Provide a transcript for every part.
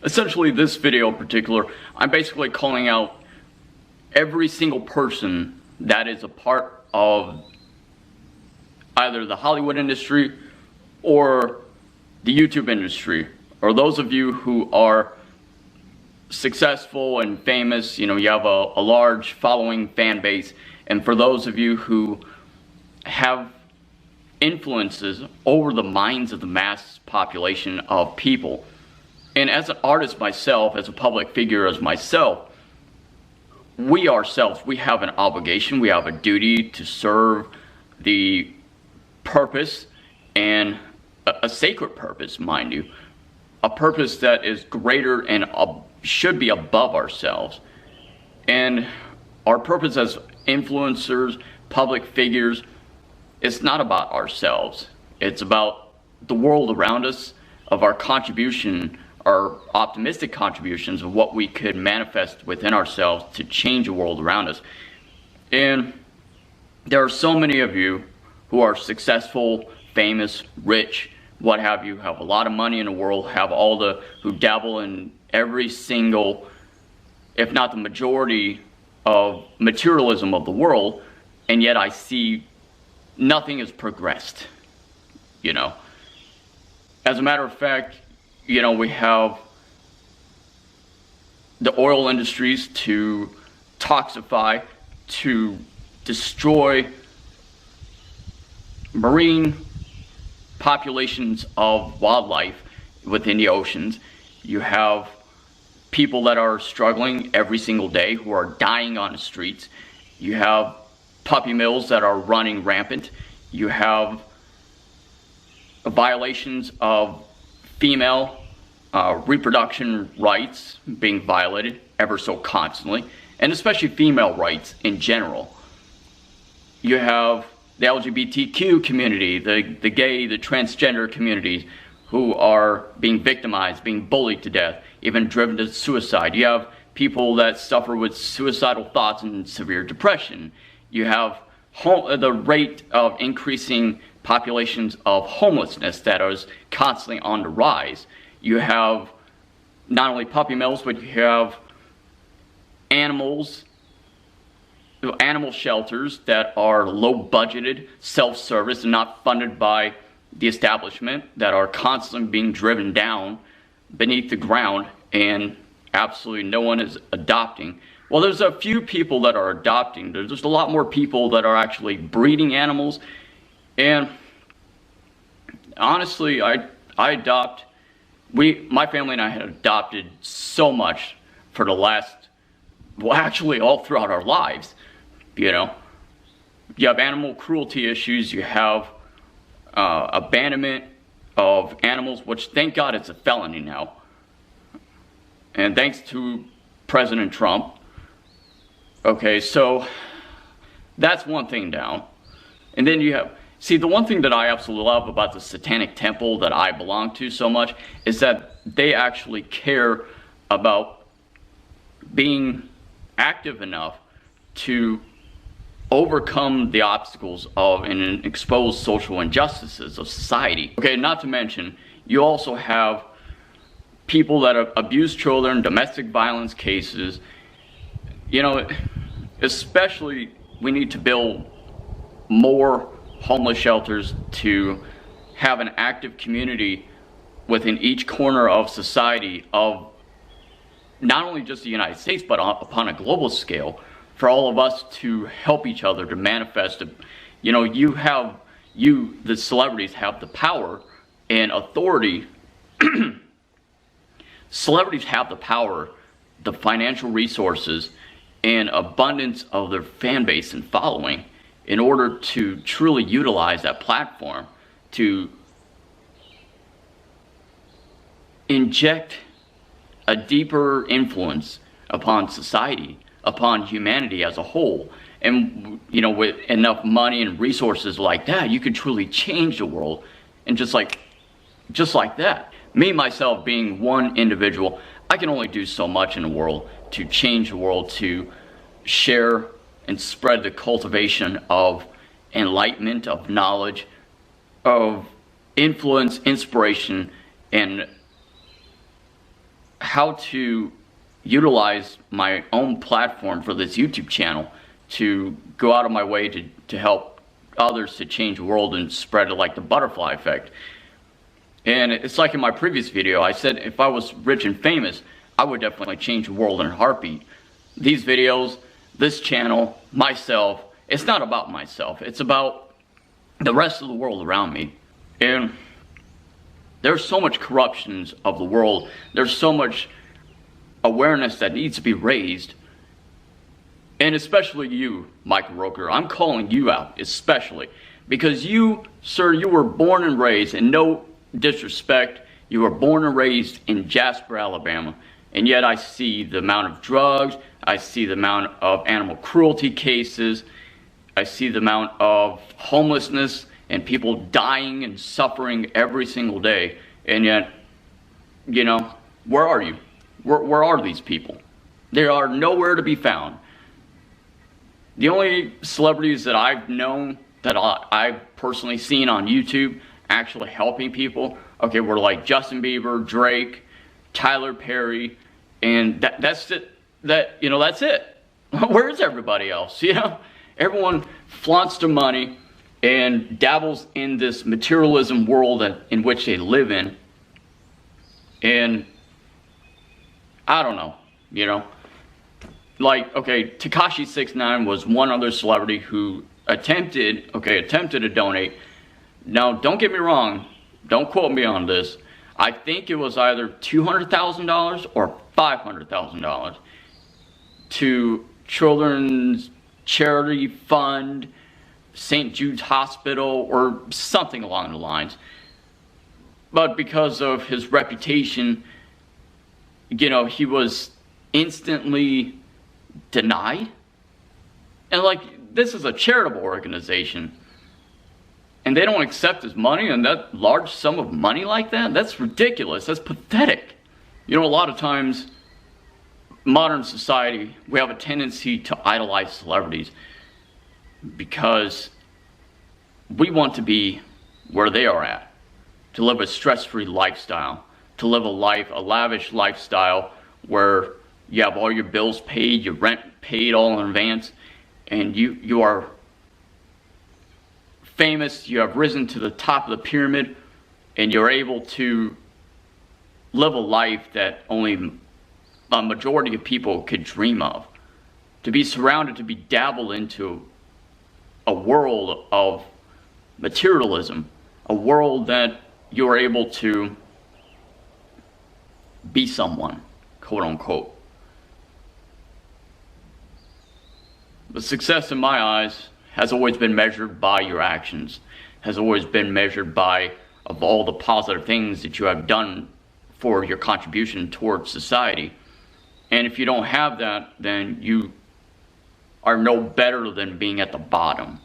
Essentially, this video in particular, I'm basically calling out every single person that is a part of either the Hollywood industry or the YouTube industry, or those of you who are successful and famous, you have a large following fan base, and for those of you who have influences over the minds of the mass population of people. And as an artist myself, as a public figure as myself, we ourselves, we have an obligation, we have a duty to serve the purpose, and a sacred purpose, mind you, a purpose that is greater and should be above ourselves. And our purpose as influencers, public figures, it's not about ourselves. It's about the world around us, of our contribution, our optimistic contributions of what we could manifest within ourselves to change the world around us. And there are so many of you who are successful, famous, rich, what have you, have a lot of money in the world, who dabble in every single, if not the majority of materialism of the world, and yet I see nothing has progressed, As a matter of fact, we have the oil industries to toxify, to destroy marine populations of wildlife within the oceans. You have people that are struggling every single day who are dying on the streets. You have puppy mills that are running rampant. You have violations of female reproduction rights being violated ever so constantly, and especially female rights in general. You have the LGBTQ community, the gay, the transgender communities who are being victimized, being bullied to death, even driven to suicide. You have people that suffer with suicidal thoughts and severe depression. You have the rate of increasing populations of homelessness that is constantly on the rise. You have not only puppy mills, but you have animal shelters that are low budgeted, self-service, and not funded by the establishment, that are constantly being driven down beneath the ground, and absolutely no one is adopting. Well, there's a few people that are adopting. There's a lot more people that are actually breeding animals. And honestly, my family and I had adopted so much for the last, actually all throughout our lives. You have animal cruelty issues, you have abandonment of animals, which thank God it's a felony now. And thanks to President Trump. Okay, so that's one thing down. And then you have, the one thing that I absolutely love about the Satanic Temple that I belong to so much is that they actually care about being active enough to overcome the obstacles of and expose social injustices of society. Okay, not to mention, you also have people that abuse children, domestic violence cases. Especially we need to build more homeless shelters to have an active community within each corner of society, of not only just the United States, but upon a global scale, for all of us to help each other to manifest. The celebrities have the power and authority. Celebrities have the power, the financial resources, and abundance of their fan base and following in order to truly utilize that platform to inject a deeper influence upon society, upon humanity as a whole. And with enough money and resources like that, you could truly change the world. And just like that, me myself being one individual, I can only do so much in the world to change the world, to share and spread the cultivation of enlightenment, of knowledge, of influence, inspiration, and how to utilize my own platform for this YouTube channel to go out of my way to help others to change the world and spread it like the butterfly effect. And it's like in my previous video, I said if I was rich and famous, I would definitely change the world in a heartbeat. These videos, this channel, myself, it's not about myself. It's about the rest of the world around me. And there's so much corruption of the world. There's so much awareness that needs to be raised. And especially you, Michael Rooker, I'm calling you out, especially. Because you, sir, you were born and raised, and no disrespect, you were born and raised in Jasper, Alabama. And yet I see the amount of drugs, I see the amount of animal cruelty cases, I see the amount of homelessness and people dying and suffering every single day. And yet, you know, where are you? Where are these people? They are nowhere to be found. The only celebrities that I've known, that I've personally seen on YouTube actually helping people, okay, were like Justin Bieber, Drake, Tyler Perry, and that's it. That's it. Where's everybody else? You know, everyone flaunts their money and dabbles in this materialism world in which they live in. And I don't know, you know. Like, okay, Tekashi 69 was one other celebrity who attempted to donate. Now, don't get me wrong, don't quote me on this. I think it was either $200,000 or $500,000 to Children's Charity Fund, St. Jude's Hospital, or something along the lines. But because of his reputation, you know, he was instantly denied. And like, this is a charitable organization, and they don't accept his money, and that large sum of money like that, that's ridiculous. That's pathetic. You know, a lot of times, modern society, we have a tendency to idolize celebrities because we want to be where they are at, to live a stress-free lifestyle, to live a lavish lifestyle where you have all your bills paid, your rent paid all in advance, and you are famous, you have risen to the top of the pyramid, and you're able to live a life that only a majority of people could dream of. To be surrounded, to be dabbled into a world of materialism, a world that you're able to be someone, quote unquote. But success in my eyes has always been measured by your actions, has always been measured by of all the positive things that you have done for your contribution towards society. And if you don't have that, then you are no better than being at the bottom.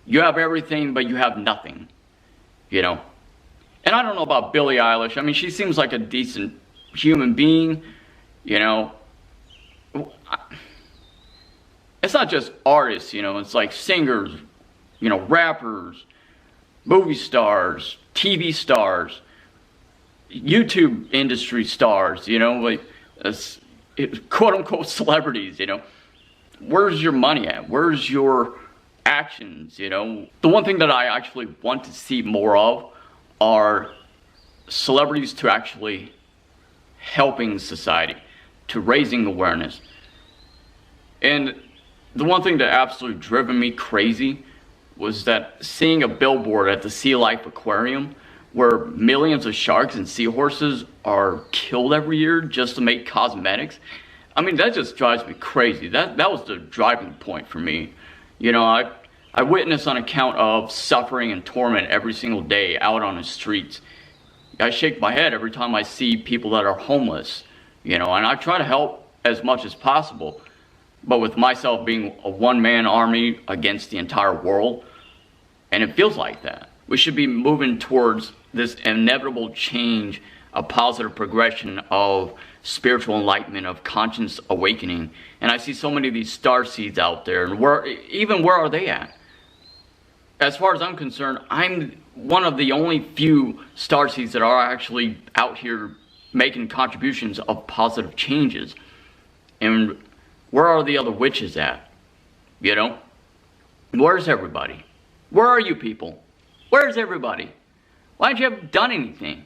You have everything, but you have nothing, you know. And I don't know about Billie Eilish. I mean, she seems like a decent human being, you know. It's not just artists, you know, it's like singers, you know, rappers, movie stars, TV stars, YouTube industry stars, you know, like quote unquote celebrities, you know. Where's your money at? Where's your actions, you know? The one thing that I actually want to see more of are celebrities to actually helping society, to raising awareness. And the one thing that absolutely driven me crazy was that seeing a billboard at the Sea Life Aquarium where millions of sharks and seahorses are killed every year just to make cosmetics. I mean, that just drives me crazy. That was the driving point for me. You know, I witness on account of suffering and torment every single day out on the streets. I shake my head every time I see people that are homeless, you know, and I try to help as much as possible. But with myself being a one-man army against the entire world, and it feels like that. We should be moving towards this inevitable change, a positive progression of spiritual enlightenment, of conscious awakening. And I see so many of these star seeds out there, and where are they at? As far as I'm concerned, I'm one of the only few star seeds that are actually out here making contributions of positive changes. And where are the other witches at? You know? Where's everybody? Where are you people? Where's everybody? Why haven't you ever done anything?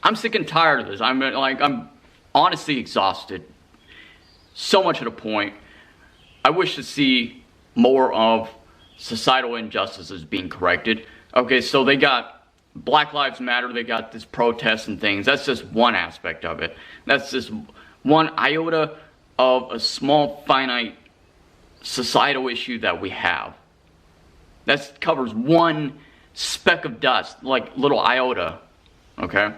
I'm sick and tired of this. I'm honestly exhausted. So much at a point. I wish to see more of societal injustices being corrected. Okay, so they got Black Lives Matter, they got this protest and things. That's just one aspect of it. That's just one iota of a small, finite societal issue that we have. That covers one speck of dust, like little iota, okay?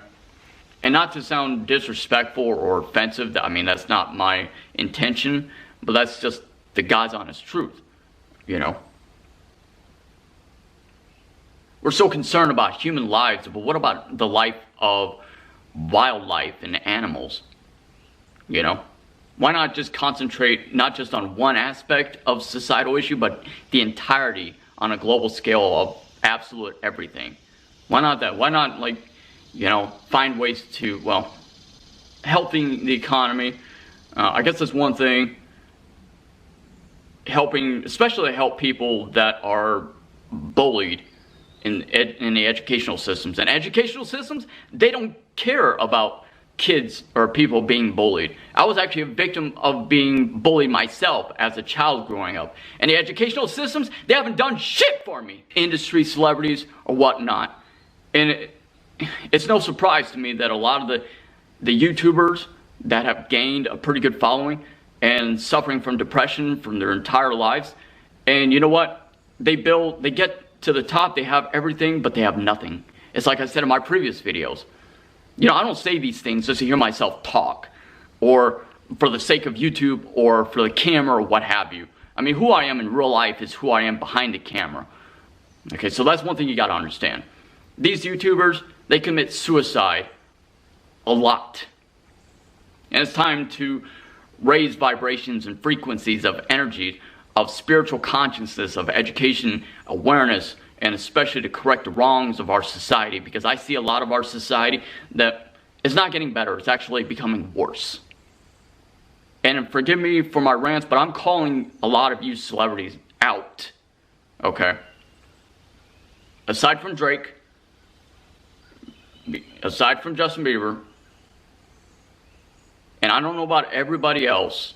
And not to sound disrespectful or offensive, I mean, that's not my intention, but that's just the God's honest truth, you know? We're so concerned about human lives, but what about the life of wildlife and animals, you know? Why not just concentrate not just on one aspect of societal issue, but the entirety on a global scale of absolute everything? Why not that? Why not, like, you know, find ways to, well, helping the economy? I guess that's one thing. Helping, especially help people that are bullied in the educational systems. And educational systems, they don't care about kids or people being bullied. I was actually a victim of being bullied myself as a child growing up. And the educational systems, they haven't done shit for me. Industry celebrities or whatnot. And it's no surprise to me that a lot of the YouTubers that have gained a pretty good following and suffering from depression from their entire lives, and you know what? They get to the top, they have everything, but they have nothing. It's like I said in my previous videos. You know, I don't say these things just to hear myself talk, or for the sake of YouTube, or for the camera, or what have you. I mean, who I am in real life is who I am behind the camera. Okay, so that's one thing you gotta understand. These YouTubers, they commit suicide a lot. And it's time to raise vibrations and frequencies of energy, of spiritual consciousness, of education, awareness, and especially to correct the wrongs of our society, because I see a lot of our society that is not getting better, it's actually becoming worse. And forgive me for my rants, but I'm calling a lot of you celebrities out, okay? Aside from Drake, aside from Justin Bieber, and I don't know about everybody else,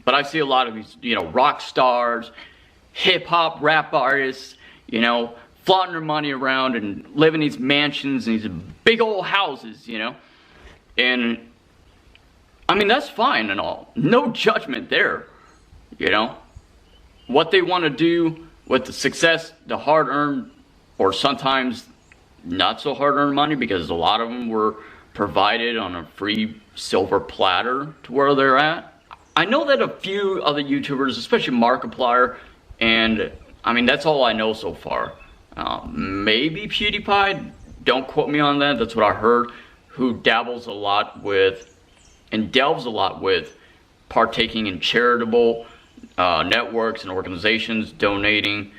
but I see a lot of these, you know, rock stars, hip-hop rap artists, you know, flaunting their money around and living in these mansions and these big old houses, you know. And, I mean, that's fine and all. No judgment there, you know. What they want to do with the success, the hard-earned, or sometimes not so hard-earned money, because a lot of them were provided on a free silver platter to where they're at. I know that a few other YouTubers, especially Markiplier, and I mean, that's all I know so far. Maybe PewDiePie, don't quote me on that, that's what I heard, who dabbles a lot with, and delves a lot with, partaking in charitable networks and organizations, donating.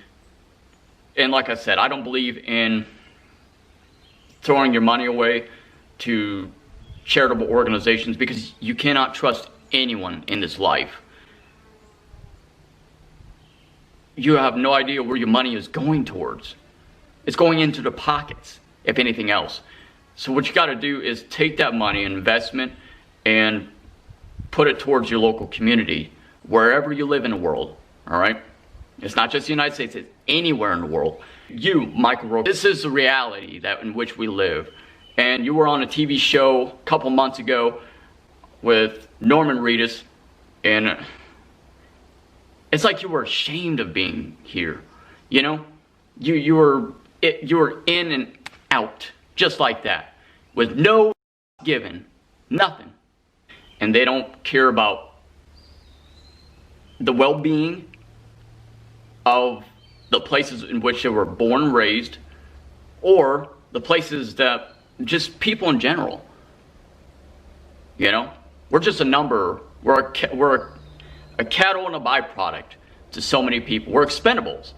And like I said, I don't believe in throwing your money away to charitable organizations, because you cannot trust anyone in this life. You have no idea where your money is going towards. It's going into the pockets, if anything else. So what you got to do is take that money, investment, and put it towards your local community, wherever you live in the world, all right? It's not just the United States, it's anywhere in the world. You, Michael Rooker, this is the reality that in which we live. And you were on a TV show a couple months ago with Norman Reedus, and it's like you were ashamed of being here, you know? You were in and out, just like that, with no given, nothing. And they don't care about the well-being of the places in which they were born and raised, or the places that just people in general. You know, we're just a number. We're a cattle and a byproduct to so many people. We're expendables.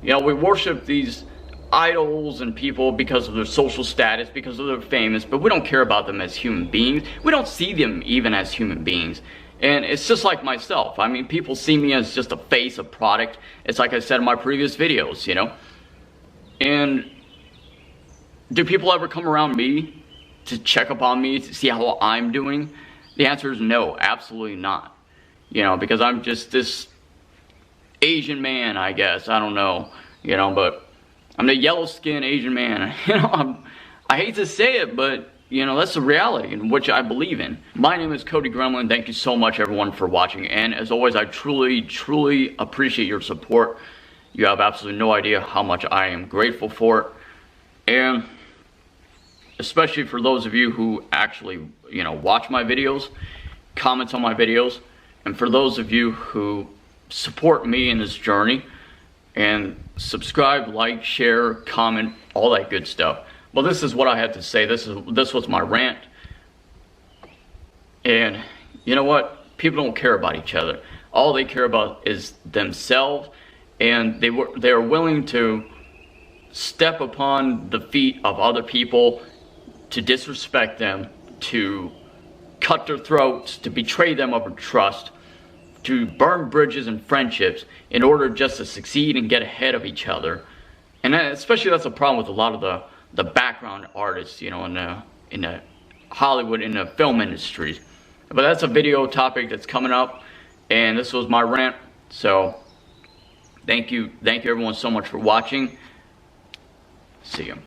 You know, we worship these idols and people because of their social status, because of their famous, but we don't care about them as human beings. We don't see them even as human beings. And it's just like myself. I mean, people see me as just a face, a product. It's like I said in my previous videos, you know. And do people ever come around me to check up on me, to see how I'm doing? The answer is no, absolutely not. You know, because I'm just this Asian man, I guess. I don't know, you know, but I'm the yellow-skinned Asian man. You know, I hate to say it, but you know, that's the reality in which I believe in. My name is Cody Gremlin. Thank you so much, everyone, for watching. And as always, I truly, truly appreciate your support. You have absolutely no idea how much I am grateful for it. And especially for those of you who actually, you know, watch my videos, comment on my videos, and for those of you who support me in this journey, and subscribe, like, share, comment, all that good stuff. Well, this is what I had to say. This was my rant. And you know what? People don't care about each other. All they care about is themselves, and they are willing to step upon the feet of other people, to disrespect them, to cut their throats, to betray them of trust, to burn bridges and friendships in order just to succeed and get ahead of each other. And especially that's a problem with a lot of the background artists, you know, in the Hollywood, in the film industries. But that's a video topic that's coming up, and this was my rant. So thank you everyone so much for watching. See you.